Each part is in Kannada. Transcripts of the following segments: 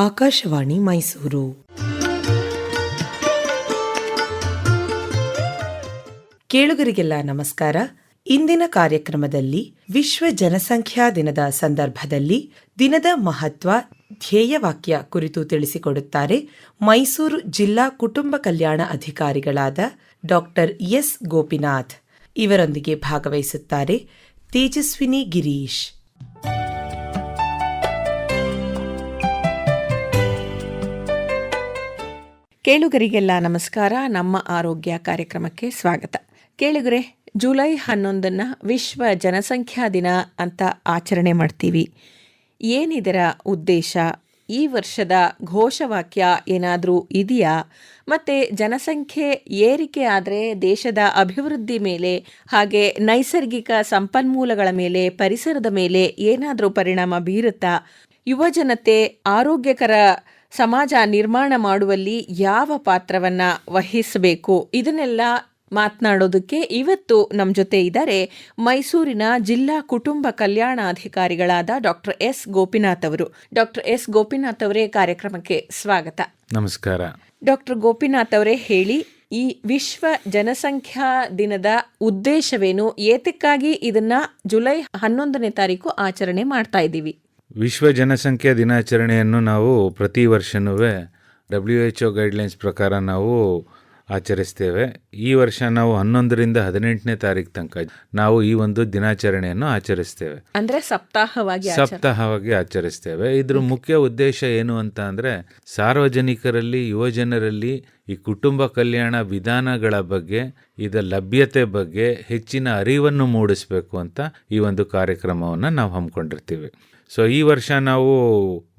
ಆಕಾಶವಾಣಿ ಮೈಸೂರು. ಕೇಳುಗರಿಗೆಲ್ಲ ನಮಸ್ಕಾರ. ಇಂದಿನ ಕಾರ್ಯಕ್ರಮದಲ್ಲಿ ವಿಶ್ವ ಜನಸಂಖ್ಯಾ ದಿನದ ಸಂದರ್ಭದಲ್ಲಿ ದಿನದ ಮಹತ್ವ, ಧ್ಯೇಯವಾಕ್ಯ ಕುರಿತು ತಿಳಿಸಿಕೊಡುತ್ತಾರೆ ಮೈಸೂರು ಜಿಲ್ಲಾ ಕುಟುಂಬ ಕಲ್ಯಾಣ ಅಧಿಕಾರಿಗಳಾದ ಡಾಕ್ಟರ್ ಎಸ್ ಗೋಪಿನಾಥ್. ಇವರೊಂದಿಗೆ ಭಾಗವಹಿಸುತ್ತಾರೆ ತೇಜಸ್ವಿನಿ ಗಿರೀಶ್. ಕೇಳುಗರಿಗೆಲ್ಲ ನಮಸ್ಕಾರ. ನಮ್ಮ ಆರೋಗ್ಯ ಕಾರ್ಯಕ್ರಮಕ್ಕೆ ಸ್ವಾಗತ. ಕೇಳುಗರೆ, ಜುಲೈ 11 ವಿಶ್ವ ಜನಸಂಖ್ಯಾ ದಿನ ಅಂತ ಆಚರಣೆ ಮಾಡ್ತೀವಿ. ಏನಿದರ ಉದ್ದೇಶ? ಈ ವರ್ಷದ ಘೋಷವಾಕ್ಯ ಏನಾದರೂ ಇದೆಯಾ? ಮತ್ತು ಜನಸಂಖ್ಯೆ ಏರಿಕೆ ಆದರೆ ದೇಶದ ಅಭಿವೃದ್ಧಿ ಮೇಲೆ, ಹಾಗೆ ನೈಸರ್ಗಿಕ ಸಂಪನ್ಮೂಲಗಳ ಮೇಲೆ, ಪರಿಸರದ ಮೇಲೆ ಏನಾದರೂ ಪರಿಣಾಮ ಬೀರುತ್ತಾ? ಯುವಜನತೆ ಆರೋಗ್ಯಕರ ಸಮಾಜ ನಿರ್ಮಾಣ ಮಾಡುವಲ್ಲಿ ಯಾವ ಪಾತ್ರವನ್ನು ವಹಿಸಬೇಕು? ಇದನ್ನೆಲ್ಲ ಮಾತನಾಡೋದಕ್ಕೆ ಇವತ್ತು ನಮ್ಮ ಜೊತೆ ಇದ್ದಾರೆ ಮೈಸೂರಿನ ಜಿಲ್ಲಾ ಕುಟುಂಬ ಕಲ್ಯಾಣಾಧಿಕಾರಿಗಳಾದ ಡಾಕ್ಟರ್ ಎಸ್ ಗೋಪಿನಾಥ್ ಅವರು. ಡಾಕ್ಟರ್ ಎಸ್ ಗೋಪಿನಾಥ್ ಅವರೇ, ಕಾರ್ಯಕ್ರಮಕ್ಕೆ ಸ್ವಾಗತ. ನಮಸ್ಕಾರ. ಡಾಕ್ಟರ್ ಗೋಪಿನಾಥ್ ಅವರೇ, ಹೇಳಿ, ಈ ವಿಶ್ವ ಜನಸಂಖ್ಯಾ ದಿನದ ಉದ್ದೇಶವೇನು? ಏತಕ್ಕಾಗಿ ಇದನ್ನ ಜುಲೈ 11ನೇ ತಾರೀಕು ಆಚರಣೆ ಮಾಡ್ತಾ ಇದ್ದೀವಿ? ವಿಶ್ವ ಜನಸಂಖ್ಯಾ ದಿನಾಚರಣೆಯನ್ನು ನಾವು ಪ್ರತಿ ವರ್ಷವೂ WHO ಗೈಡ್ಲೈನ್ಸ್ ಪ್ರಕಾರ ನಾವು ಆಚರಿಸ್ತೇವೆ. ಈ ವರ್ಷ ನಾವು 11ರಿಂದ 18ನೇ ತಾರೀಕು ತನಕ ನಾವು ಈ ಒಂದು ದಿನಾಚರಣೆಯನ್ನು ಆಚರಿಸ್ತೇವೆ. ಅಂದರೆ ಸಪ್ತಾಹವಾಗಿ ಆಚರಿಸ್ತೇವೆ. ಇದ್ರ ಮುಖ್ಯ ಉದ್ದೇಶ ಏನು ಅಂತ ಅಂದರೆ, ಸಾರ್ವಜನಿಕರಲ್ಲಿ, ಯುವಜನರಲ್ಲಿ ಈ ಕುಟುಂಬ ಕಲ್ಯಾಣ ವಿಧಾನಗಳ ಬಗ್ಗೆ, ಇದರ ಲಭ್ಯತೆ ಬಗ್ಗೆ ಹೆಚ್ಚಿನ ಅರಿವನ್ನು ಮೂಡಿಸಬೇಕು ಅಂತ ಈ ಒಂದು ಕಾರ್ಯಕ್ರಮವನ್ನು ನಾವು ಹಮ್ಮಿಕೊಂಡಿರ್ತೀವಿ. ಸೊ ಈ ವರ್ಷ ನಾವು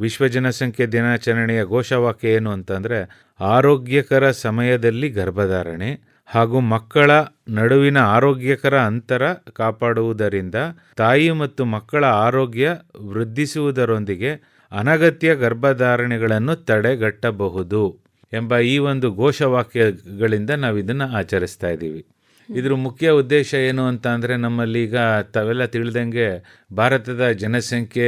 ವಿಶ್ವ ಜನಸಂಖ್ಯೆ ದಿನಾಚರಣೆಯ ಘೋಷವಾಕ್ಯ ಏನು ಅಂತಂದರೆ, ಆರೋಗ್ಯಕರ ಸಮಯದಲ್ಲಿ ಗರ್ಭಧಾರಣೆ ಹಾಗೂ ಮಕ್ಕಳ ನಡುವಿನ ಆರೋಗ್ಯಕರ ಅಂತರ ಕಾಪಾಡುವುದರಿಂದ ತಾಯಿ ಮತ್ತು ಮಕ್ಕಳ ಆರೋಗ್ಯ ವೃದ್ಧಿಸುವುದರೊಂದಿಗೆ ಅನಗತ್ಯ ಗರ್ಭಧಾರಣೆಗಳನ್ನು ತಡೆಗಟ್ಟಬಹುದು ಎಂಬ ಈ ಒಂದು ಘೋಷವಾಕ್ಯಗಳಿಂದ ನಾವು ಇದನ್ನು ಆಚರಿಸ್ತಾ ಇದ್ದೀವಿ. ಇದ್ರ ಮುಖ್ಯ ಉದ್ದೇಶ ಏನು ಅಂತ ಅಂದರೆ, ನಮ್ಮಲ್ಲಿ ಈಗ ತಾವೆಲ್ಲ ತಿಳಿದಂಗೆ ಭಾರತದ ಜನಸಂಖ್ಯೆ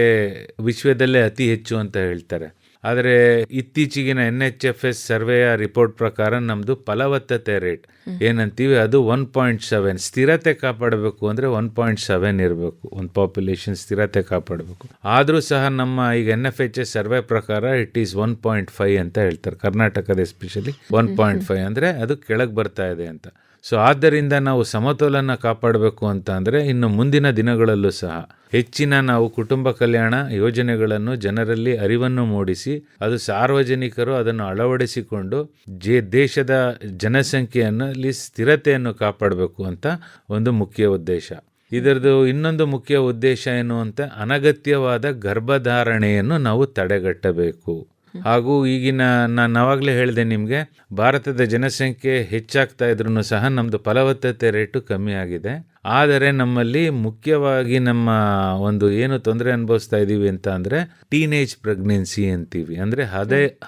ವಿಶ್ವದಲ್ಲೇ ಅತಿ ಹೆಚ್ಚು ಅಂತ ಹೇಳ್ತಾರೆ. ಆದರೆ ಇತ್ತೀಚೆಗಿನ NHFS ಸರ್ವೆಯ ರಿಪೋರ್ಟ್ ಪ್ರಕಾರ ನಮ್ಮದು ಫಲವತ್ತತೆ ರೇಟ್ ಏನಂತೀವಿ ಅದು 1.7. ಸ್ಥಿರತೆ ಕಾಪಾಡಬೇಕು ಅಂದರೆ 1.7 ಇರಬೇಕು. ಒಂದು ಪಾಪ್ಯುಲೇಷನ್ ಸ್ಥಿರತೆ ಕಾಪಾಡಬೇಕು. ಆದರೂ ಸಹ ನಮ್ಮ ಈಗ NFHS ಸರ್ವೆ ಪ್ರಕಾರ ಇಟ್ ಈಸ್ 1.5 ಅಂತ ಹೇಳ್ತಾರೆ. ಕರ್ನಾಟಕದ ಎಸ್ಪೆಷಲಿ 1.5 ಅಂದರೆ ಅದು ಕೆಳಗೆ ಬರ್ತಾ ಇದೆ ಅಂತ. ಸೊ ಆದ್ದರಿಂದ ನಾವು ಸಮತೋಲನ ಕಾಪಾಡಬೇಕು ಅಂತ ಅಂದರೆ, ಇನ್ನು ಮುಂದಿನ ದಿನಗಳಲ್ಲೂ ಸಹ ಹೆಚ್ಚಿನ ನಾವು ಕುಟುಂಬ ಕಲ್ಯಾಣ ಯೋಜನೆಗಳನ್ನು ಜನರಲ್ಲಿ ಅರಿವನ್ನು ಮೂಡಿಸಿ, ಅದು ಸಾರ್ವಜನಿಕರು ಅದನ್ನು ಅಳವಡಿಸಿಕೊಂಡು ದೇಶದ ಜನಸಂಖ್ಯೆಯಲ್ಲಿ ಸ್ಥಿರತೆಯನ್ನು ಕಾಪಾಡಬೇಕು ಅಂತ ಒಂದು ಮುಖ್ಯ ಉದ್ದೇಶ. ಇದರದ್ದು ಇನ್ನೊಂದು ಮುಖ್ಯ ಉದ್ದೇಶ ಏನು ಅಂತ, ಅನಗತ್ಯವಾದ ಗರ್ಭಧಾರಣೆಯನ್ನು ನಾವು ತಡೆಗಟ್ಟಬೇಕು. ಹಾಗೂ ಈಗಿನ ನಾನು ಆವಾಗಲೇ ಹೇಳಿದೆ ನಿಮಗೆ, ಭಾರತದ ಜನಸಂಖ್ಯೆ ಹೆಚ್ಚಾಗ್ತಾ ಇದ್ರೂ ಸಹ ನಮ್ಮದು ಫಲವತ್ತತೆ ರೇಟು ಕಮ್ಮಿ ಆಗಿದೆ. ಆದರೆ ನಮ್ಮಲ್ಲಿ ಮುಖ್ಯವಾಗಿ ನಮ್ಮ ಒಂದು ಏನು ತೊಂದರೆ ಅನುಭವಿಸ್ತಾ ಇದ್ದೀವಿ ಅಂತ ಅಂದರೆ, ಟೀನೇಜ್ ಪ್ರೆಗ್ನೆನ್ಸಿ ಅಂತೀವಿ. ಅಂದರೆ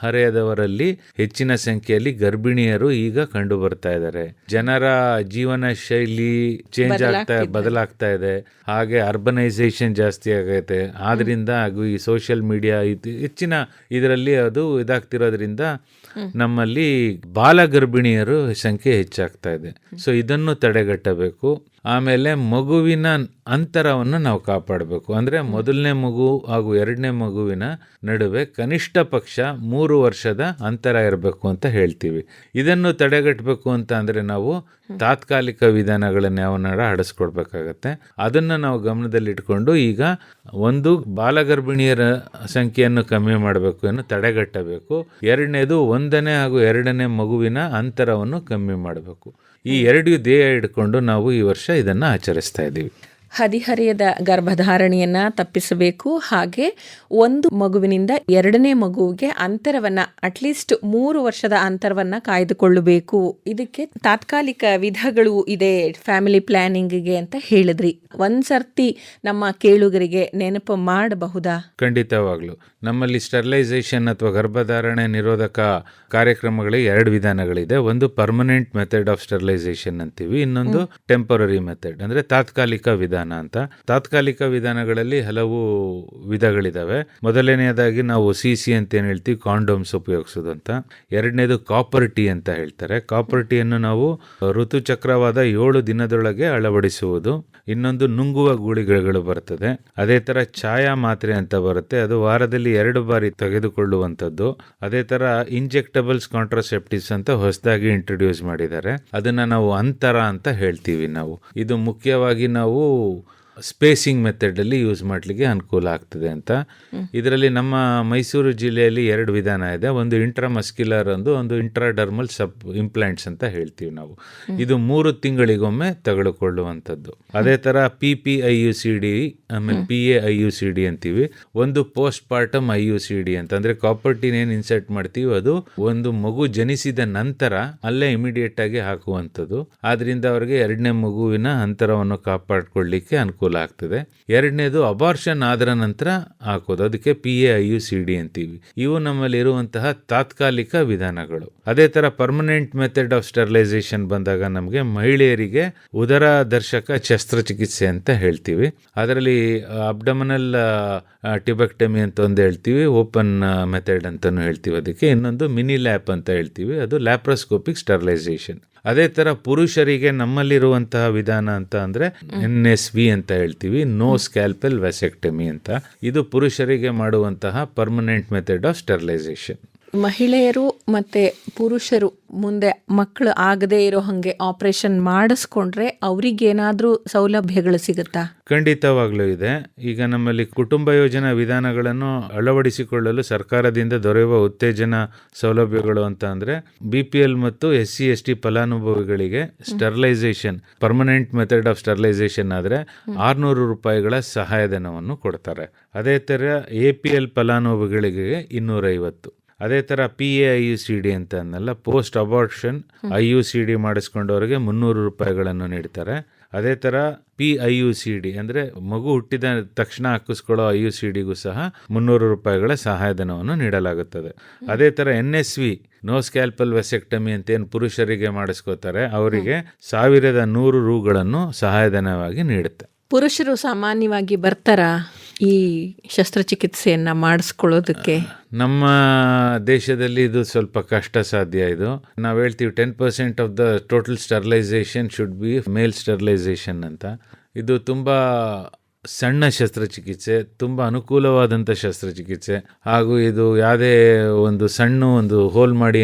ಹರೆಯದವರಲ್ಲಿ ಹೆಚ್ಚಿನ ಸಂಖ್ಯೆಯಲ್ಲಿ ಗರ್ಭಿಣಿಯರು ಈಗ ಕಂಡು ಬರ್ತಾ ಇದ್ದಾರೆ. ಜನರ ಜೀವನ ಶೈಲಿ ಬದಲಾಗ್ತಾ ಇದೆ. ಹಾಗೆ ಅರ್ಬನೈಸೇಷನ್ ಜಾಸ್ತಿ ಆಗೈತೆ. ಆದ್ರಿಂದ ಹಾಗೂ ಈ ಸೋಷಿಯಲ್ ಮೀಡಿಯಾ ಹೆಚ್ಚಿನ ಇದರಲ್ಲಿ ಅದು ಇದಾಗ್ತಿರೋದ್ರಿಂದ ನಮ್ಮಲ್ಲಿ ಬಾಲ ಗರ್ಭಿಣಿಯರು ಸಂಖ್ಯೆ ಹೆಚ್ಚಾಗ್ತಾ ಇದೆ. ಸೊ ಇದನ್ನು ತಡೆಗಟ್ಟಬೇಕು. ಆಮೇಲೆ ಮಗುವಿನ ಅಂತರವನ್ನು ನಾವು ಕಾಪಾಡಬೇಕು. ಅಂದರೆ ಮೊದಲನೇ ಮಗು ಹಾಗೂ ಎರಡನೇ ಮಗುವಿನ ನಡುವೆ ಕನಿಷ್ಠ ಪಕ್ಷ 3 ವರ್ಷದ ಅಂತರ ಇರಬೇಕು ಅಂತ ಹೇಳ್ತೀವಿ. ಇದನ್ನು ತಡೆಗಟ್ಟಬೇಕು ಅಂತ ಅಂದರೆ ನಾವು ತಾತ್ಕಾಲಿಕ ವಿಧಾನಗಳನ್ನು ಯಾವನಾರ ಅಳಿಸ್ಕೊಡ್ಬೇಕಾಗತ್ತೆ. ಅದನ್ನು ನಾವು ಗಮನದಲ್ಲಿಟ್ಕೊಂಡು ಈಗ ಒಂದು ಬಾಲಗರ್ಭಿಣಿಯರ ಸಂಖ್ಯೆಯನ್ನು ಕಮ್ಮಿ ಮಾಡಬೇಕು, ತಡೆಗಟ್ಟಬೇಕು. ಎರಡನೇದು 1ನೇ ಹಾಗೂ 2ನೇ ಮಗುವಿನ ಅಂತರವನ್ನು ಕಮ್ಮಿ ಮಾಡಬೇಕು. ಈ 2 ಧ್ಯೇಯ ಇಟ್ಕೊಂಡು ನಾವು ಈ ವರ್ಷ ಇದನ್ನು ಆಚರಿಸ್ತಾ ಇದ್ದೀವಿ. ಹದಿಹರೆಯದ ಗರ್ಭಧಾರಣೆಯನ್ನು ತಪ್ಪಿಸಬೇಕು. ಹಾಗೆ ಒಂದು ಮಗುವಿನಿಂದ 2ನೇ ಮಗುವಿಗೆ ಅಂತರವನ್ನು, ಅಟ್ಲೀಸ್ಟ್ 3 ವರ್ಷದ ಅಂತರವನ್ನು ಕಾಯ್ದುಕೊಳ್ಳಬೇಕು. ಇದಕ್ಕೆ ತಾತ್ಕಾಲಿಕ ವಿಧಗಳು ಇದೆ ಫ್ಯಾಮಿಲಿ ಪ್ಲಾನಿಂಗ್ಗೆ ಅಂತ ಹೇಳಿದ್ರಿ. ಒಂದ್ಸರ್ತಿ ನಮ್ಮ ಕೇಳುಗರಿಗೆ ನೆನಪು ಮಾಡಬಹುದಾ? ಖಂಡಿತವಾಗ್ಲು. ನಮ್ಮಲ್ಲಿ ಸ್ಟೆರಿಲೈಸೇಷನ್ ಅಥವಾ ಗರ್ಭಧಾರಣೆ ನಿರೋಧಕ ಕಾರ್ಯಕ್ರಮಗಳಿಗೆ 2 ವಿಧಾನಗಳಿದೆ. ಒಂದು ಪರ್ಮನೆಂಟ್ ಮೆಥಡ್ ಆಫ್ ಸ್ಟೆರಿಲೈಸೇಷನ್ ಅಂತೀವಿ, ಇನ್ನೊಂದು ಟೆಂಪರರಿ ಮೆಥಡ್ ಅಂದರೆ ತಾತ್ಕಾಲಿಕ ವಿಧಾನ ವಿಧಾನ ಅಂತ. ತಾತ್ಕಾಲಿಕ ವಿಧಾನಗಳಲ್ಲಿ ಹಲವು ವಿಧಗಳಿದಾವೆ. ಮೊದಲನೆಯದಾಗಿ ನಾವು CC ಅಂತ ಏನು ಹೇಳ್ತೀವಿ, ಕಾಂಡೋಮ್ಸ್ ಉಪಯೋಗಿಸೋದು ಅಂತ. ಎರಡನೇದು ಕಾಪರ್ ಟೀ ಅಂತ ಹೇಳ್ತಾರೆ. ಕಾಪರ್ ಟೀಯನ್ನು ನಾವು ಋತುಚಕ್ರವಾದ 7 ದಿನದೊಳಗೆ ಅಳವಡಿಸುವುದು. ಇನ್ನೊಂದು ನುಂಗುವ ಗುಳಿಗೆಗಳು ಬರ್ತದೆ. ಅದೇ ತರ ಛಾಯಾ ಮಾತ್ರೆ ಅಂತ ಬರುತ್ತೆ, ಅದು ವಾರದಲ್ಲಿ 2 ಬಾರಿ ತೆಗೆದುಕೊಳ್ಳುವಂಥದ್ದು. ಅದೇ ತರ ಇಂಜೆಕ್ಟಬಲ್ಸ್ ಕಾಂಟ್ರಾಸೆಪ್ಟಿವ್ಸ್ ಅಂತ ಹೊಸದಾಗಿ ಇಂಟ್ರೊಡ್ಯೂಸ್ ಮಾಡಿದ್ದಾರೆ, ಅದನ್ನ ನಾವು ಅಂತರ ಅಂತ ಹೇಳ್ತೀವಿ ನಾವು. ಇದು ಮುಖ್ಯವಾಗಿ ನಾವು ಸ್ಪೇಸಿಂಗ್ ಮೆಥಡ್ ಅಲ್ಲಿ ಯೂಸ್ ಮಾಡಲಿಕ್ಕೆ ಅನುಕೂಲ ಆಗ್ತದೆ ಅಂತ. ಇದರಲ್ಲಿ ನಮ್ಮ ಮೈಸೂರು ಜಿಲ್ಲೆಯಲ್ಲಿ 2 ವಿಧಾನ ಇದೆ. ಒಂದು ಇಂಟ್ರಾಮಸ್ಕ್ಯುಲರ್, ಒಂದು ಇಂಟ್ರಾಡರ್ಮಲ್ ಸಬ್ ಇಂಪ್ಲಾಂಟ್ಸ್ ಅಂತ ಹೇಳ್ತೀವಿ ನಾವು. ಇದು 3 ತಿಂಗಳಿಗೊಮ್ಮೆ ತೆಗೆದುಕೊಳ್ಳುವಂಥದ್ದು. ಅದೇ ತರ PPIUCD, ಆಮೇಲೆ PAIUCD ಅಂತೀವಿ. ಒಂದು ಪೋಸ್ಟ್ ಪಾರ್ಟಮ್ IUCD ಅಂತ, ಅಂದ್ರೆ ಕಾಪರ್ ಟೀನ್ ಏನ್ ಇನ್ಸರ್ಟ್ ಮಾಡ್ತೀವಿ ಅದು ಒಂದು ಮಗು ಜನಿಸಿದ ನಂತರ ಅಲ್ಲೇ ಇಮಿಡಿಯೇಟ್ ಆಗಿ ಹಾಕುವಂಥದ್ದು. ಆದ್ರಿಂದ ಅವರಿಗೆ 2ನೇ ಮಗುವಿನ ಅಂತರವನ್ನು ಕಾಪಾಡಿಕೊಳ್ಳಿಕ್ಕೆ ಅನುಕೂಲ ಆಗ್ತದೆ. ಎರಡನೇದು ಅಬಾರ್ಷನ್ ಆದ್ರ ನಂತರ ಹಾಕೋದು, ಅದಕ್ಕೆ PAIUCD ಅಂತೀವಿ. ಇವು ನಮ್ಮಲ್ಲಿ ಇರುವಂತಹ ತಾತ್ಕಾಲಿಕ ವಿಧಾನಗಳು. ಅದೇ ತರ ಪರ್ಮನೆಂಟ್ ಮೆಥಡ್ ಆಫ್ ಸ್ಟೆರಿಲೈಸೇಷನ್ ಬಂದಾಗ ನಮಗೆ ಮಹಿಳೆಯರಿಗೆ ಉದರ ದರ್ಶಕ ಶಸ್ತ್ರಚಿಕಿತ್ಸೆ ಅಂತ ಹೇಳ್ತೀವಿ. ಅದರಲ್ಲಿ ಅಬ್ಡಮನಲ್ ಟ್ಯೂಬೆಕ್ಟಮಿ ಅಂತ ಒಂದು ಹೇಳ್ತೀವಿ, ಓಪನ್ ಮೆಥಡ್ ಅಂತಾನು ಹೇಳ್ತೀವಿ ಅದಕ್ಕೆ. ಇನ್ನೊಂದು ಮಿನಿ ಲ್ಯಾಪ್ ಅಂತ ಹೇಳ್ತೀವಿ, ಅದು ಲ್ಯಾಪ್ರೋಸ್ಕೋಪಿಕ್ ಸ್ಟೆರಿಲೈಸೇಷನ್. ಅದೇ ತರ ಪುರುಷರಿಗೆ ನಮ್ಮಲ್ಲಿರುವಂತಹ ವಿಧಾನ ಅಂತ ಅಂದ್ರೆ NSV ಅಂತ ಹೇಳ್ತೀವಿ, ನೋ ಸ್ಕ್ಯಾಲ್ಪೆಲ್ ವ್ಯಾಸೆಕ್ಟಮಿ ಅಂತ. ಇದು ಪುರುಷರಿಗೆ ಮಾಡುವಂತಹ ಪರ್ಮನೆಂಟ್ ಮೆಥಡ್ ಆಫ್ ಸ್ಟೆರಿಲೈಸೇಷನ್. ಮಹಿಳೆಯರು ಮತ್ತೆ ಪುರುಷರು ಮುಂದೆ ಮಕ್ಕಳು ಆಗದೆ ಇರೋ ಹಾಗೆ ಆಪರೇಷನ್ ಮಾಡಿಸ್ಕೊಂಡ್ರೆ ಅವ್ರಿಗೇನಾದ್ರೂ ಸೌಲಭ್ಯಗಳು ಸಿಗುತ್ತಾ? ಖಂಡಿತವಾಗ್ಲೂ ಇದೆ. ಈಗ ನಮ್ಮಲ್ಲಿ ಕುಟುಂಬ ಯೋಜನಾ ವಿಧಾನಗಳನ್ನು ಅಳವಡಿಸಿಕೊಳ್ಳಲು ಸರ್ಕಾರದಿಂದ ದೊರೆಯುವ ಉತ್ತೇಜನ ಸೌಲಭ್ಯಗಳು ಅಂತ ಅಂದ್ರೆ BPL ಮತ್ತು SC/ST ಫಲಾನುಭವಿಗಳಿಗೆ sterilisation, permanent method of sterilisation ಆದ್ರೆ 600 ರೂಪಾಯಿಗಳ ಸಹಾಯಧನವನ್ನು ಕೊಡ್ತಾರೆ. ಅದೇ ತರ APL ಫಲಾನುಭವಿಗಳಿಗೆ 250. ಅದೇ ಥರ PAIUCD ಅಂತ ಅನ್ನಲ್ಲ, ಪೋಸ್ಟ್ ಅಬಾರ್ಷನ್ IUCD ಮಾಡಿಸ್ಕೊಂಡವರಿಗೆ 300 ರೂಪಾಯಿಗಳನ್ನು ನೀಡ್ತಾರೆ. ಅದೇ ಥರ PIUCD ಅಂದರೆ ಮಗು ಹುಟ್ಟಿದ ತಕ್ಷಣ ಹಾಕಿಸ್ಕೊಳ್ಳೋ IUCDಗೂ ಸಹ 300 ರೂಪಾಯಿಗಳ ಸಹಾಯಧನವನ್ನು ನೀಡಲಾಗುತ್ತದೆ. ಅದೇ ಥರ NSV, ನೋ ಸ್ಕ್ಯಾಲ್ಪಲ್ ವ್ಯಾಸೆಕ್ಟಮಿ ಅಂತ ಏನು ಪುರುಷರಿಗೆ ಮಾಡಿಸ್ಕೋತಾರೆ, ಅವರಿಗೆ 1100 ರೂಗಳನ್ನು ಸಹಾಯಧನವಾಗಿ ನೀಡುತ್ತೆ. ಪುರುಷರು ಸಾಮಾನ್ಯವಾಗಿ ಬರ್ತಾರಾ ಈ ಶಸ್ತ್ರಚಿಕಿತ್ಸೆಯನ್ನ ಮಾಡಿಸ್ಕೊಳ್ಳೋದಕ್ಕೆ? ನಮ್ಮ ದೇಶದಲ್ಲಿ ಇದು ಸ್ವಲ್ಪ ಕಷ್ಟ ಸಾಧ್ಯ. ಇದು ನಾವು ಹೇಳ್ತೀವಿ 10% of the total sterilisation should be male sterilisation ಅಂತ. ಇದು ತುಂಬಾ ಸಣ್ಣ ಶಸ್ತ್ರಚಿಕಿತ್ಸೆ, ತುಂಬ ಅನುಕೂಲವಾದಂಥ ಶಸ್ತ್ರಚಿಕಿತ್ಸೆ, ಹಾಗೂ ಇದು ಯಾವುದೇ ಒಂದು ಹೋಲ್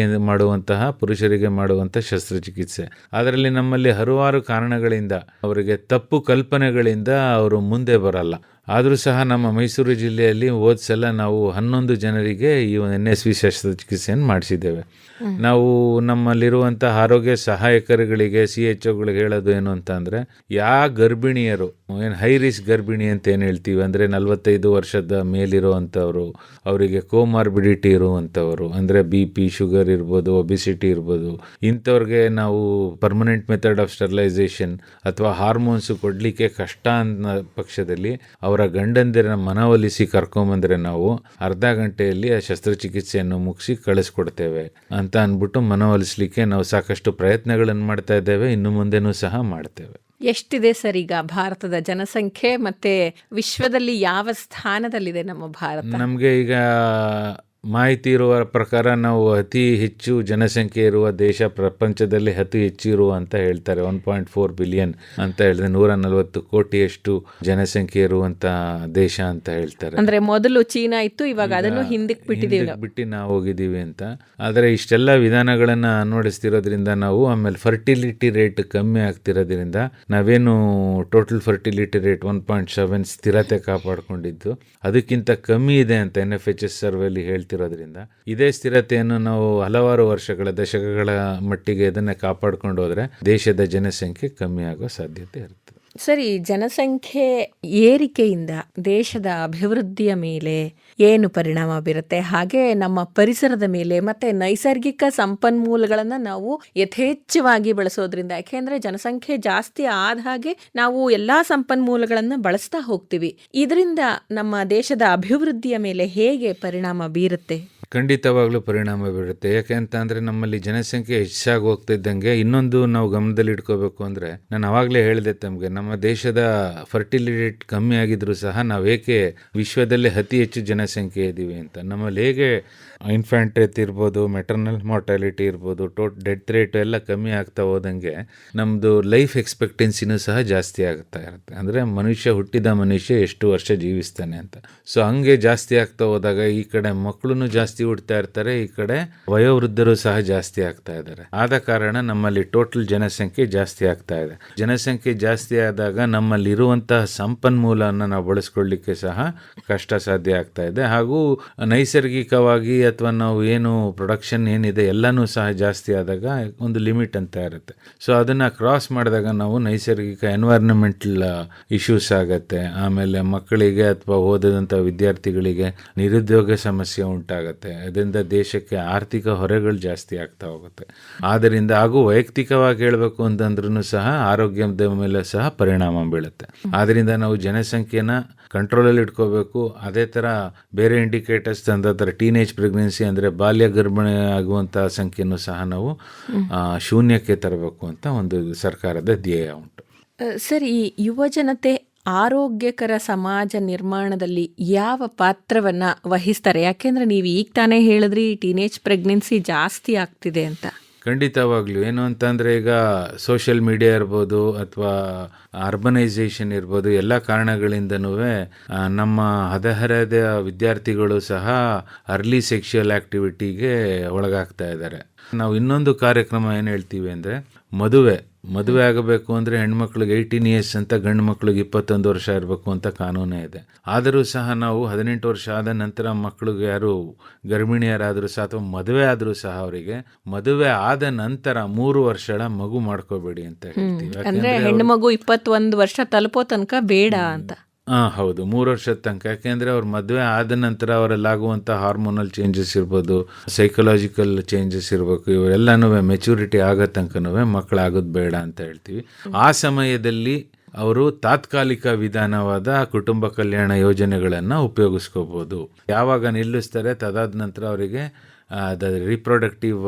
ಮಾಡುವಂತಹ ಪುರುಷರಿಗೆ ಮಾಡುವಂಥ ಶಸ್ತ್ರಚಿಕಿತ್ಸೆ. ಅದರಲ್ಲಿ ನಮ್ಮಲ್ಲಿ ಹಲವಾರು ಕಾರಣಗಳಿಂದ, ಅವರಿಗೆ ತಪ್ಪು ಕಲ್ಪನೆಗಳಿಂದ ಅವರು ಮುಂದೆ ಬರಲ್ಲ. ಆದರೂ ಸಹ ನಮ್ಮ ಮೈಸೂರು ಜಿಲ್ಲೆಯಲ್ಲಿ ಹೋದ ಸಲ ನಾವು 11 ಜನರಿಗೆ ಈ NSV ಶಸ್ತ್ರಚಿಕಿತ್ಸೆಯನ್ನು ಮಾಡಿಸಿದ್ದೇವೆ. ನಾವು ನಮ್ಮಲ್ಲಿರುವಂಥ ಆರೋಗ್ಯ ಸಹಾಯಕರುಗಳಿಗೆ, CHOಗಳಿಗೆ ಹೇಳೋದು ಏನು ಅಂತ ಅಂದರೆ, ಗರ್ಭಿಣಿಯರು ಏನು ಹೈ ರಿಸ್ಕ್ ಗರ್ಭಿಣಿ ಅಂತ ಏನು ಹೇಳ್ತೀವಿ, ಅಂದರೆ 45 ವರ್ಷದ ಮೇಲಿರುವಂಥವ್ರು, ಅವರಿಗೆ ಕೋಮಾರ್ಬಿಡಿಟಿ ಇರುವಂಥವರು, ಅಂದರೆ BP, ಶುಗರ್ ಇರ್ಬೋದು, ಒಬಿಸಿಟಿ ಇರ್ಬೋದು, ಇಂಥವ್ರಿಗೆ ನಾವು ಪರ್ಮನೆಂಟ್ ಮೆಥಡ್ ಆಫ್ ಸ್ಟೆರಿಲೈಸೇಷನ್ ಅಥವಾ ಹಾರ್ಮೋನ್ಸ್ ಕೊಡಲಿಕ್ಕೆ ಕಷ್ಟ ಅನ್ನೋ ಪಕ್ಷದಲ್ಲಿ ಅವರ ಗಂಡಂದಿರನ್ನ ಮನವೊಲಿಸಿ ಕರ್ಕೊಂಬಂದ್ರೆ ನಾವು ಅರ್ಧ ಗಂಟೆಯಲ್ಲಿ ಆ ಶಸ್ತ್ರಚಿಕಿತ್ಸೆಯನ್ನು ಮುಗಿಸಿ ಕಳಿಸ್ಕೊಡ್ತೇವೆ ಅಂತ ಅಂದ್ಬಿಟ್ಟು ಮನವೊಲಿಸಲಿಕ್ಕೆ ನಾವು ಸಾಕಷ್ಟು ಪ್ರಯತ್ನಗಳನ್ನು ಮಾಡ್ತಾ ಇದ್ದೇವೆ, ಇನ್ನು ಮುಂದೆನೂ ಸಹ ಮಾಡ್ತೇವೆ. ಎಷ್ಟಿದೆ ಸರ್ ಈಗ ಭಾರತದ ಜನಸಂಖ್ಯೆ, ಮತ್ತೆ ವಿಶ್ವದಲ್ಲಿ ಯಾವ ಸ್ಥಾನದಲ್ಲಿದೆ ನಮ್ಮ ಭಾರತ? ನಮಗೆ ಈಗ ಮಾಹಿತಿ ಇರುವ ಪ್ರಕಾರ ನಾವು ಅತಿ ಹೆಚ್ಚು ಜನಸಂಖ್ಯೆ ಇರುವ ದೇಶ ಪ್ರಪಂಚದಲ್ಲಿ ಅತಿ ಹೆಚ್ಚು ಇರುವ ಅಂತ ಹೇಳ್ತಾರೆ. 1.4 ಬಿಲಿಯನ್ ಅಂತ ಹೇಳಿದ್ರೆ 140 ಕೋಟಿಯಷ್ಟು ಜನಸಂಖ್ಯೆ ಇರುವಂತ ದೇಶ ಅಂತ ಹೇಳ್ತಾರೆ. ಅಂದ್ರೆ ಮೊದಲು ಚೀನಾ ಇತ್ತು, ಇವಾಗ ಅದನ್ನು ಹಿಂದಕ್ಕೆ ಬಿಟ್ಟು ನಾವು ಹೋಗಿದ್ದೀವಿ ಅಂತ. ಆದರೆ ಇಷ್ಟೆಲ್ಲ ವಿಧಾನಗಳನ್ನ ಅನ್ವಡಿಸ್ತಿರೋದ್ರಿಂದ ನಾವು, ಆಮೇಲೆ ಫರ್ಟಿಲಿಟಿ ರೇಟ್ ಕಮ್ಮಿ ಆಗ್ತಿರೋದ್ರಿಂದ, ನಾವೇನು ಟೋಟಲ್ ಫರ್ಟಿಲಿಟಿ ರೇಟ್ 1.7 ಸ್ಥಿರತೆ ಕಾಪಾಡ್ಕೊಂಡಿದ್ದು ಅದಕ್ಕಿಂತ ಕಮ್ಮಿ ಇದೆ ಅಂತ NFHS ಸರ್ವೆಲಿ ಹೇಳ್ತಿರೋದ್ರಿಂದ, ಇದೇ ಸ್ಥಿರತೆಯನ್ನು ನಾವು ಹಲವಾರು ವರ್ಷಗಳ, ದಶಕಗಳ ಮಟ್ಟಿಗೆ ಇದನ್ನ ಕಾಪಾಡ್ಕೊಂಡು ಹೋದ್ರೆ ದೇಶದ ಜನಸಂಖ್ಯೆ ಕಮ್ಮಿ ಆಗೋ ಸಾಧ್ಯತೆ ಇರುತ್ತೆ. ಸರಿ, ಜನಸಂಖ್ಯೆ ಏರಿಕೆಯಿಂದ ದೇಶದ ಅಭಿವೃದ್ಧಿಯ ಮೇಲೆ ಏನು ಪರಿಣಾಮ ಬೀರುತ್ತೆ? ಹಾಗೆ ನಮ್ಮ ಪರಿಸರದ ಮೇಲೆ ಮತ್ತೆ ನೈಸರ್ಗಿಕ ಸಂಪನ್ಮೂಲಗಳನ್ನು ನಾವು ಯಥೇಚ್ಛವಾಗಿ ಬಳಸೋದ್ರಿಂದ, ಯಾಕೆಂದ್ರೆ ಜನಸಂಖ್ಯೆ ಜಾಸ್ತಿ ಆದ ಹಾಗೆ ನಾವು ಎಲ್ಲಾ ಸಂಪನ್ಮೂಲಗಳನ್ನು ಬಳಸ್ತಾ ಹೋಗ್ತೀವಿ. ಇದರಿಂದ ನಮ್ಮ ದೇಶದ ಅಭಿವೃದ್ಧಿಯ ಮೇಲೆ ಹೇಗೆ ಪರಿಣಾಮ ಬೀರುತ್ತೆ? ಖಂಡಿತವಾಗ್ಲೂ ಪರಿಣಾಮ ಬೀರುತ್ತೆ. ಯಾಕೆ ಅಂತ ಅಂದರೆ ನಮ್ಮಲ್ಲಿ ಜನಸಂಖ್ಯೆ ಹೆಚ್ಚಾಗಿ ಹೋಗ್ತಿದ್ದಂಗೆ ಇನ್ನೊಂದು ನಾವು ಗಮನದಲ್ಲಿ ಇಟ್ಕೋಬೇಕು ಅಂದರೆ, ನಾನು ಆವಾಗಲೇ ಹೇಳಿದೆ ತಮಗೆ, ನಮ್ಮ ದೇಶದ ಫರ್ಟಿಲಿಟಿ ರೇಟ್ ಕಮ್ಮಿ ಆಗಿದ್ರು ಸಹ ನಾವು ಏಕೆ ವಿಶ್ವದಲ್ಲೇ ಅತಿ ಹೆಚ್ಚು ಜನಸಂಖ್ಯೆ ಇದ್ದೀವಿ ಅಂತ. ನಮ್ಮಲ್ಲಿ ಹೇಗೆ ಇನ್ಫ್ಯಾಂಟ್ ಡೆತ್ ಇರ್ಬೋದು, ಮೆಟರ್ನಲ್ ಮಾರ್ಟಾಲಿಟಿ ಇರ್ಬೋದು, ಡೆತ್ ರೇಟ್ ಎಲ್ಲ ಕಮ್ಮಿ ಆಗ್ತಾ ಹೋದಂಗೆ ನಮ್ಮದು ಲೈಫ್ ಎಕ್ಸ್ಪೆಕ್ಟೆನ್ಸಿನೂ ಸಹ ಜಾಸ್ತಿ ಆಗ್ತಾ ಇರುತ್ತೆ. ಅಂದರೆ ಹುಟ್ಟಿದ ಮನುಷ್ಯ ಎಷ್ಟು ವರ್ಷ ಜೀವಿಸ್ತಾನೆ ಅಂತ. ಸೊ ಹಂಗೆ ಜಾಸ್ತಿ ಆಗ್ತಾ ಹೋದಾಗ ಈ ಕಡೆ ಮಕ್ಕಳು ಜಾಸ್ತಿ ಹುಡ್ತಾ ಇರ್ತಾರೆ, ಈ ಕಡೆ ವಯೋವೃದ್ಧರು ಸಹ ಜಾಸ್ತಿ ಆಗ್ತಾ ಇದ್ದಾರೆ. ಆದ ಕಾರಣ ನಮ್ಮಲ್ಲಿ ಟೋಟಲ್ ಜನಸಂಖ್ಯೆ ಜಾಸ್ತಿ ಆಗ್ತಾ ಇದೆ. ಜನಸಂಖ್ಯೆ ಜಾಸ್ತಿ ಆದಾಗ ನಮ್ಮಲ್ಲಿ ಇರುವಂತಹ ಸಂಪನ್ಮೂಲವನ್ನು ನಾವು ಬಳಸ್ಕೊಳ್ಳಿಕ್ಕೆ ಸಹ ಕಷ್ಟ ಸಾಧ್ಯ ಆಗ್ತಾ ಇದೆ. ಹಾಗೂ ನೈಸರ್ಗಿಕವಾಗಿ ಅಥವಾ ನಾವು ಏನು ಪ್ರೊಡಕ್ಷನ್ ಏನಿದೆ ಎಲ್ಲನೂ ಸಹ ಜಾಸ್ತಿ ಆದಾಗ ಒಂದು ಲಿಮಿಟ್ ಅಂತ ಇರುತ್ತೆ. ಸೊ ಅದನ್ನು ಕ್ರಾಸ್ ಮಾಡಿದಾಗ ನಾವು ನೈಸರ್ಗಿಕ ಎನ್ವೈರನ್ಮೆಂಟಲ್ ಇಶ್ಯೂಸ್ ಆಗುತ್ತೆ. ಆಮೇಲೆ ಮಕ್ಕಳಿಗೆ ಅಥವಾ ಓದದಂಥ ವಿದ್ಯಾರ್ಥಿಗಳಿಗೆ ನಿರುದ್ಯೋಗ ಸಮಸ್ಯೆ ಉಂಟಾಗುತ್ತೆ. ಅದರಿಂದ ದೇಶಕ್ಕೆ ಆರ್ಥಿಕ ಹೊರೆಗಳು ಜಾಸ್ತಿ ಆಗ್ತಾ ಹೋಗುತ್ತೆ. ಆದ್ದರಿಂದ ಹಾಗೂ ವೈಯಕ್ತಿಕವಾಗಿ ಹೇಳಬೇಕು ಅಂತಂದ್ರೂ ಸಹ ಆರೋಗ್ಯದ ಮೇಲೆ ಸಹ ಪರಿಣಾಮ ಬೀಳುತ್ತೆ. ಆದ್ದರಿಂದ ನಾವು ಜನಸಂಖ್ಯೆನ ಕಂಟ್ರೋಲಲ್ಲಿ ಇಟ್ಕೋಬೇಕು. ಅದೇ ಥರ ಬೇರೆ ಇಂಡಿಕೇಟರ್ಸ್ ತಂದ ಟೀನೇಜ್ ಪ್ರೆಗ್ನೆನ್ಸಿ ಅಂದರೆ ಬಾಲ್ಯ ಗರ್ಭಿಣಿ ಆಗುವಂಥ ಸಂಖ್ಯೆನೂ ಸಹ ನಾವು ಶೂನ್ಯಕ್ಕೆ ತರಬೇಕು ಅಂತ ಒಂದು ಸರ್ಕಾರದ ಧ್ಯೇಯ ಉಂಟು. ಸರ್, ಈ ಯುವಜನತೆ ಆರೋಗ್ಯಕರ ಸಮಾಜ ನಿರ್ಮಾಣದಲ್ಲಿ ಯಾವ ಪಾತ್ರವನ್ನು ವಹಿಸ್ತಾರೆ? ಯಾಕೆಂದರೆ ನೀವು ಈಗ ತಾನೇ ಹೇಳಿದ್ರಿ ಟೀನೇಜ್ ಪ್ರೆಗ್ನೆನ್ಸಿ ಜಾಸ್ತಿ ಆಗ್ತಿದೆ ಅಂತ. ಖಂಡಿತವಾಗ್ಲೂ ಏನು ಅಂತಂದರೆ, ಈಗ ಸೋಷಿಯಲ್ ಮೀಡಿಯಾ ಇರ್ಬೋದು ಅಥವಾ ಅರ್ಬನೈಸೇಷನ್ ಇರ್ಬೋದು, ಎಲ್ಲ ಕಾರಣಗಳಿಂದನೂ ನಮ್ಮ ಹದಿಹರೆಯದ ವಿದ್ಯಾರ್ಥಿಗಳು ಸಹ ಅರ್ಲಿ ಸೆಕ್ಷುವಲ್ ಆ್ಯಕ್ಟಿವಿಟಿಗೆ ಒಳಗಾಗ್ತಾ ಇದ್ದಾರೆ. ನಾವು ಇನ್ನೊಂದು ಕಾರ್ಯಕ್ರಮ ಏನು ಹೇಳ್ತೀವಿ ಅಂದರೆ, ಮದುವೆ ಆಗಬೇಕು ಅಂದರೆ ಹೆಣ್ಮಕ್ಳಿಗೆ 18 years ಅಂತ, ಗಂಡು ಮಕ್ಳಿಗೆ 21 ವರ್ಷ ಇರಬೇಕು ಅಂತ ಕಾನೂನೇ ಇದೆ. ಆದರೂ ಸಹ ನಾವು 18 ವರ್ಷ ಆದ ನಂತರ ಮಕ್ಕಳಿಗೆ ಯಾರು ಗರ್ಭಿಣಿಯರಾದರೂ ಸಹ ಅಥವಾ ಮದುವೆ ಆದರೂ ಸಹ ಅವರಿಗೆ ಮದುವೆ ಆದ ನಂತರ 3 ವರ್ಷಗಳ ಮಗು ಮಾಡ್ಕೋಬೇಡಿ ಅಂತ ಹೇಳ್ತೀವಿ. ಅಂದರೆ ಹೆಣ್ಣು ಮಗು 21 ವರ್ಷ ತಲುಪೋ ತನಕ ಬೇಡ ಅಂತ. ಹೌದು, 3 ವರ್ಷದ ತನಕ. ಯಾಕೆಂದರೆ ಅವ್ರ ಮದುವೆ ಆದ ನಂತರ ಅವರಲ್ಲಾಗುವಂಥ ಹಾರ್ಮೋನಲ್ ಚೇಂಜಸ್ ಇರ್ಬೋದು, ಸೈಕಲಾಜಿಕಲ್ ಚೇಂಜಸ್ ಇರಬೇಕು, ಇವೆಲ್ಲನೂ ಮೆಚುರಿಟಿ ಆಗೋ ತನಕನೂ ಮಕ್ಕಳಾಗೋದು ಬೇಡ ಅಂತ ಹೇಳ್ತೀವಿ. ಆ ಸಮಯದಲ್ಲಿ ಅವರು ತಾತ್ಕಾಲಿಕ ವಿಧಾನವಾದ ಕುಟುಂಬ ಕಲ್ಯಾಣ ಯೋಜನೆಗಳನ್ನು ಉಪಯೋಗಿಸ್ಕೋಬೋದು. ಯಾವಾಗ ನಿಲ್ಲಿಸ್ತಾರೆ ತದಾದ ನಂತರ ಅವರಿಗೆ ರಿಪ್ರೊಡಕ್ಟಿವ್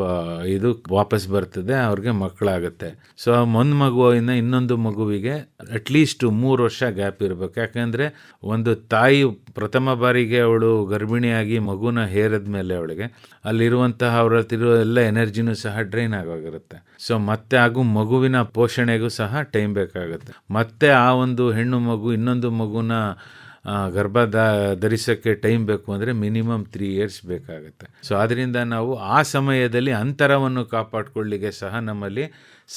ಇದು ವಾಪಸ್ ಬರ್ತದೆ, ಅವ್ರಿಗೆ ಮಕ್ಕಳಾಗುತ್ತೆ. ಸೊ ಒಂದು ಮಗುವಿನ ಇನ್ನೊಂದು ಮಗುವಿಗೆ ಅಟ್ಲೀಸ್ಟ್ 3 ವರ್ಷ ಗ್ಯಾಪ್ ಇರಬೇಕು. ಯಾಕೆಂದರೆ ಒಂದು ತಾಯಿ ಪ್ರಥಮ ಬಾರಿಗೆ ಅವಳು ಗರ್ಭಿಣಿಯಾಗಿ ಮಗುನ ಹೇರಿದ ಮೇಲೆ ಅವಳಿಗೆ ಅಲ್ಲಿರುವಂತಹ ಅವರಲ್ಲಿರೋ ಎಲ್ಲ ಎನರ್ಜಿನೂ ಸಹ ಡ್ರೈನ್ ಆಗೋಗಿರುತ್ತೆ. ಸೊ ಮತ್ತೆ ಹಾಗೂ ಮಗುವಿನ ಪೋಷಣೆಗೂ ಸಹ ಟೈಮ್ ಬೇಕಾಗುತ್ತೆ. ಮತ್ತೆ ಆ ಒಂದು ಹೆಣ್ಣು ಮಗು ಇನ್ನೊಂದು ಮಗುನ ಗರ್ಭ ಧರಿಸೋಕ್ಕೆ ಟೈಮ್ ಬೇಕು ಅಂದರೆ ಮಿನಿಮಮ್ 3 years ಬೇಕಾಗುತ್ತೆ. ಸೊ ಆದ್ದರಿಂದ ನಾವು ಆ ಸಮಯದಲ್ಲಿ ಅಂತರವನ್ನು ಕಾಪಾಡಿಕೊಳ್ಳಿಕ್ಕೆ ಸಹ ನಮ್ಮಲ್ಲಿ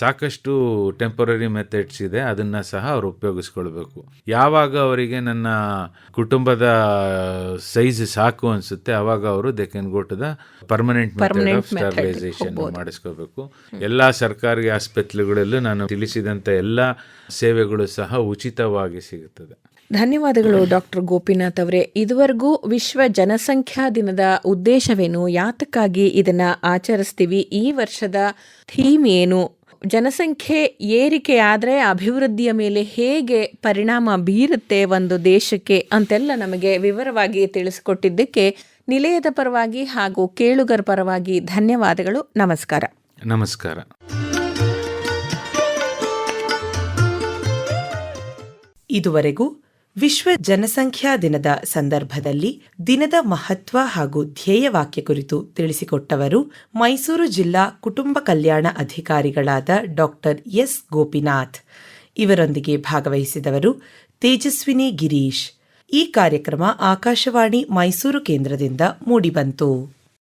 ಸಾಕಷ್ಟು ಟೆಂಪರರಿ ಮೆಥಡ್ಸ್ ಇದೆ, ಅದನ್ನು ಸಹ ಅವರು ಉಪಯೋಗಿಸ್ಕೊಳ್ಬೇಕು. ಯಾವಾಗ ಅವರಿಗೆ ನನ್ನ ಕುಟುಂಬದ ಸೈಜ್ ಸಾಕು ಅನಿಸುತ್ತೆ ಆವಾಗ ಅವರು they can go to the permanent method of sterilisation ಮಾಡಿಸ್ಕೋಬೇಕು. ಎಲ್ಲ ಸರ್ಕಾರಿ ಆಸ್ಪತ್ರೆಗಳಲ್ಲೂ ನಾನು ತಿಳಿಸಿದಂಥ ಎಲ್ಲ ಸೇವೆಗಳು ಸಹ ಉಚಿತವಾಗಿ ಸಿಗುತ್ತದೆ. ಧನ್ಯವಾದಗಳು ಡಾಕ್ಟರ್ ಗೋಪಿನಾಥ್ ಅವರೇ. ಇದುವರೆಗೂ ವಿಶ್ವ ಜನಸಂಖ್ಯಾ ದಿನದ ಉದ್ದೇಶವೇನು, ಯಾತಕ್ಕಾಗಿ ಇದನ್ನು ಆಚರಿಸ್ತೀವಿ, ಈ ವರ್ಷದ ಥೀಮ್ ಏನು, ಜನಸಂಖ್ಯೆ ಏರಿಕೆಯಾದರೆ ಅಭಿವೃದ್ಧಿಯ ಮೇಲೆ ಹೇಗೆ ಪರಿಣಾಮ ಬೀರುತ್ತೆ ಒಂದು ದೇಶಕ್ಕೆ ಅಂತೆಲ್ಲ ನಮಗೆ ವಿವರವಾಗಿ ತಿಳಿಸಿಕೊಟ್ಟಿದ್ದಕ್ಕೆ ನಿಲಯದ ಪರವಾಗಿ ಹಾಗೂ ಕೇಳುಗರ ಪರವಾಗಿ ಧನ್ಯವಾದಗಳು. ನಮಸ್ಕಾರ. ನಮಸ್ಕಾರ. ಇದುವರೆಗೂ ವಿಶ್ವ ಜನಸಂಖ್ಯಾ ದಿನದ ಸಂದರ್ಭದಲ್ಲಿ ದಿನದ ಮಹತ್ವ ಹಾಗೂ ಧ್ಯೇಯವಾಕ್ಯ ಕುರಿತು ತಿಳಿಸಿಕೊಟ್ಟವರು ಮೈಸೂರು ಜಿಲ್ಲಾ ಕುಟುಂಬ ಕಲ್ಯಾಣ ಅಧಿಕಾರಿಗಳಾದ ಡಾಕ್ಟರ್ ಎಸ್ ಗೋಪಿನಾಥ್. ಇವರೊಂದಿಗೆ ಭಾಗವಹಿಸಿದವರು ತೇಜಸ್ವಿನಿ ಗಿರೀಶ್. ಈ ಕಾರ್ಯಕ್ರಮ ಆಕಾಶವಾಣಿ ಮೈಸೂರು ಕೇಂದ್ರದಿಂದ ಮೂಡಿಬಂತು.